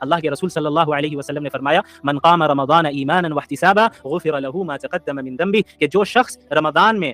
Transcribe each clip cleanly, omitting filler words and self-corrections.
اللہ کے رسول صلی اللہ علیہ وسلم نے فرمایا من قام رمضان ایمانا واحتسابا غفر له ما تقدم من ذنبه، کہ جو شخص رمضان میں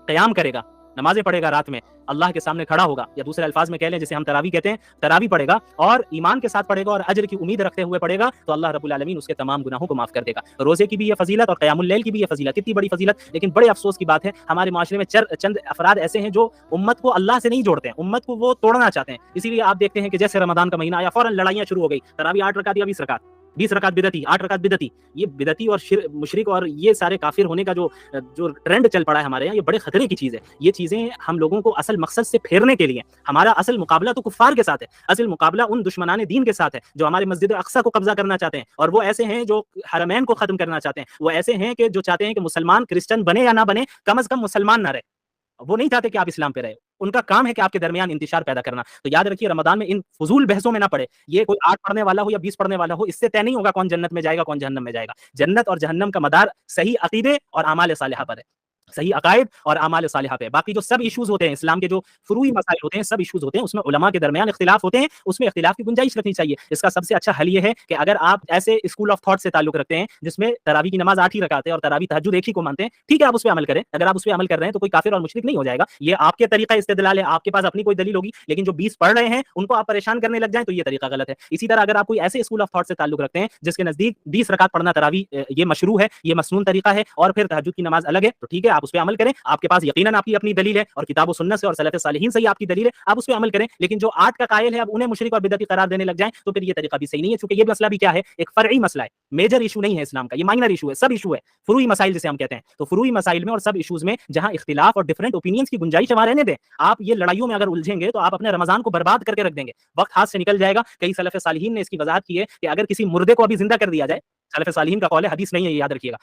قیام کرے گا، نمازیں پڑھے گا رات میں، اللہ کے سامنے کھڑا ہوگا، یا دوسرے الفاظ میں کہہ لیں جسے ہم تراویح کہتے ہیں، تراویح پڑھے گا اور ایمان کے ساتھ پڑھے گا اور اجر کی امید رکھتے ہوئے پڑھے گا، تو اللہ رب العالمین اس کے تمام گناہوں کو معاف کر دے گا۔ روزے کی بھی یہ فضیلت اور قیام اللیل کی بھی یہ فضیلت، کتنی بڑی فضیلت! لیکن بڑے افسوس کی بات ہے ہمارے معاشرے میں چند افراد ایسے ہیں جو امت کو اللہ سے نہیں جوڑتے ہیں، امت کو وہ توڑنا چاہتے ہیں۔ اسی لیے آپ دیکھتے ہیں کہ جیسے رمضان کا مہینہ آیا فوراً لڑائیاں شروع ہو گئی، تراویح 8 رکعت یا 20 رکعت، 20 رکعت بدعتی، 8 رکعت بدعتی۔ یہ بدعتی اور مشرک اور یہ سارے کافر ہونے کا جو ٹرینڈ چل پڑا ہے ہمارے یہاں، یہ بڑے خطرے کی چیز ہے۔ یہ چیزیں ہم لوگوں کو اصل مقصد سے پھیرنے کے لیے، ہمارا اصل مقابلہ تو کفار کے ساتھ ہے، اصل مقابلہ ان دشمنان دین کے ساتھ ہے جو ہمارے مسجد اقصی کو قبضہ کرنا چاہتے ہیں، اور وہ ایسے ہیں جو حرمین کو ختم کرنا چاہتے ہیں، وہ ایسے ہیں کہ جو چاہتے ہیں کہ مسلمان کرسچن بنے یا نہ بنے، کم از کم مسلمان نہ رہے۔ وہ نہیں چاہتے کہ آپ اسلام پہ رہے، ان کا کام ہے کہ آپ کے درمیان انتشار پیدا کرنا۔ تو یاد رکھیے رمضان میں ان فضول بحثوں میں نہ پڑے۔ یہ کوئی 8 پڑھنے والا ہو یا 20 پڑھنے والا ہو، اس سے طے نہیں ہوگا کون جنت میں جائے گا کون جہنم میں جائے گا۔ جنت اور جہنم کا مدار صحیح عقیدے اور اعمال صالحہ پر ہے، صحیح عقائد اور اعمال صالحہ پہ۔ باقی جو سب ایشوز ہوتے ہیں اسلام کے، جو فروعی مسائل ہوتے ہیں، سب ایشوز ہوتے ہیں، اس میں علماء کے درمیان اختلاف ہوتے ہیں، اس میں اختلاف کی گنجائش رکھنی چاہیے۔ اس کا سب سے اچھا حل یہ ہے کہ اگر آپ ایسے اسکول آف تھاٹ سے تعلق رکھتے ہیں جس میں تراویح کی نماز 8 ہی رکعت ہے اور تراویح تہجد ایک ہی کو مانتے ہیں، ٹھیک ہے آپ اس پہ عمل کریں۔ اگر آپ اس پہ عمل کر رہے ہیں تو کوئی کافر اور مشرک نہیں ہو جائے گا، یہ آپ کے طریقہ استدلال ہے، آپ کے پاس اپنی کوئی دلیل ہوگی، لیکن جو 20 پڑھ رہے ہیں ان کو آپ پریشان کرنے لگ جائیں تو یہ طریقہ غلط ہے۔ اسی طرح اگر آپ کوئی ایسے اسکول آف تھاٹ سے تعلق رکھتے ہیں جس کے نزدیک 20 رکعت پڑھنا تراویح یہ مشروع ہے، یہ مسنون طریقہ ہے، اور پھر تہجد کی نماز الگ ہے، تو ٹھیک ہے آپ اس پہ عمل کریں۔ آپ کے پاس یقیناً آپ کی اپنی دلیل ہے اور کتاب و سنت سے اور سلف صالحین سے ہی آپ کی دلیل ہے، آپ اس پہ عمل کریں۔ لیکن جو 8 کا قائل ہے اب انہیں مشرک اور بدعتی قرار دینے لگ جائیں تو پھر یہ طریقہ بھی صحیح نہیں ہے، چونکہ یہ مسئلہ بھی کیا ہے، ایک فرعی مسئلہ ہے، میجر ایشو نہیں ہے اسلام کا، یہ مائنر ایشو ہے، سب ایشو ہے، فروعی مسائل جسے ہم کہتے ہیں۔ تو فروعی مسائل میں اور سب ایشوز میں جہاں اختلاف اور ڈیفرنٹ اوپینینز کی گنجائش وہاں رہنے دیں۔ آپ یہ لڑائیوں میں اگر الجھیں گے تو آپ اپنے رمضان کو برباد کر کے رکھ دیں گے، وقت ہاتھ سے نکل جائے گا۔ کئی سلف صالحین نے اس کی وضاحت کی ہے کہ اگر کسی مردے کو ابھی زندہ کر دیا جائے، سلف صالحین کا قول ہے، حدیث نہیں ہے، یہ یاد رکھیے گا،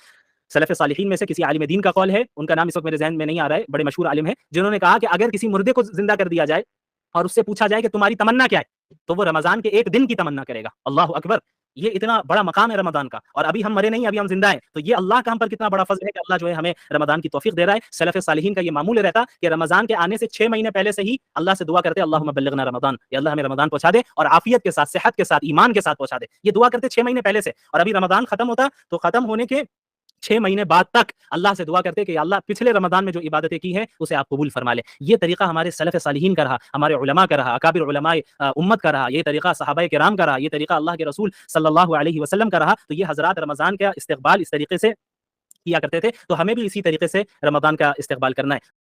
سلف صالحین میں سے کسی عالم دین کا قول ہے، ان کا نام اس وقت میرے ذہن میں نہیں آ رہا ہے، بڑے مشہور عالم ہیں، جنہوں نے کہا کہ اگر کسی مردے کو زندہ کر دیا جائے اور اس سے پوچھا جائے کہ تمہاری تمنا کیا ہے، تو وہ رمضان کے ایک دن کی تمنا کرے گا۔ اللہ اکبر! یہ اتنا بڑا مقام ہے رمضان کا، اور ابھی ہم مرے نہیں، ابھی ہم زندہ ہیں، تو یہ اللہ کا ہم پر کتنا بڑا فضل ہے کہ اللہ جو ہے ہمیں رمضان کی توفیق دے رہا ہے۔ سلف صالحین کا یہ معمول رہتا کہ رمضان کے آنے سے 6 مہینے پہلے سے ہی اللہ سے دعا کرتے اللہم بلغنا رمضان، یا اللہ ہمیں رمضان پہنچا دے اور عافیت کے ساتھ، صحت کے ساتھ، ایمان کے ساتھ پہنچا دے۔ یہ دعا کرتے 6 مہینے پہلے سے، اور ابھی رمضان ختم ہوتا تو ختم ہونے کے 6 مہینے بعد تک اللہ سے دعا کرتے کہ اللہ پچھلے رمضان میں جو عبادتیں کی ہیں اسے آپ قبول فرما لیں۔ یہ طریقہ ہمارے سلف صالحین کا رہا، ہمارے علماء کا رہا، اکابر علماء امت کا رہا، یہ طریقہ صحابہ کرام کا رہا، یہ طریقہ اللہ کے رسول صلی اللہ علیہ وسلم کا رہا۔ تو یہ حضرات رمضان کا استقبال اس طریقے سے کیا کرتے تھے، تو ہمیں بھی اسی طریقے سے رمضان کا استقبال کرنا ہے۔